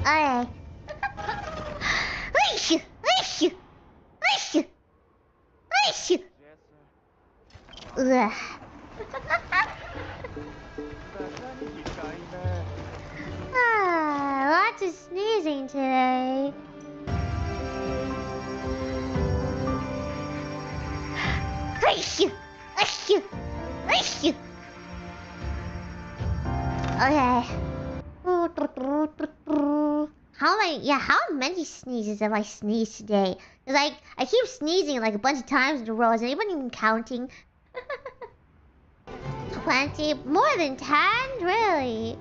Alright. Ugh. Lots of sneezing today. Okay. How many sneezes have I sneezed today? Cause I keep sneezing like a bunch of times in a row. Is anyone even counting? 20, more than 10, really?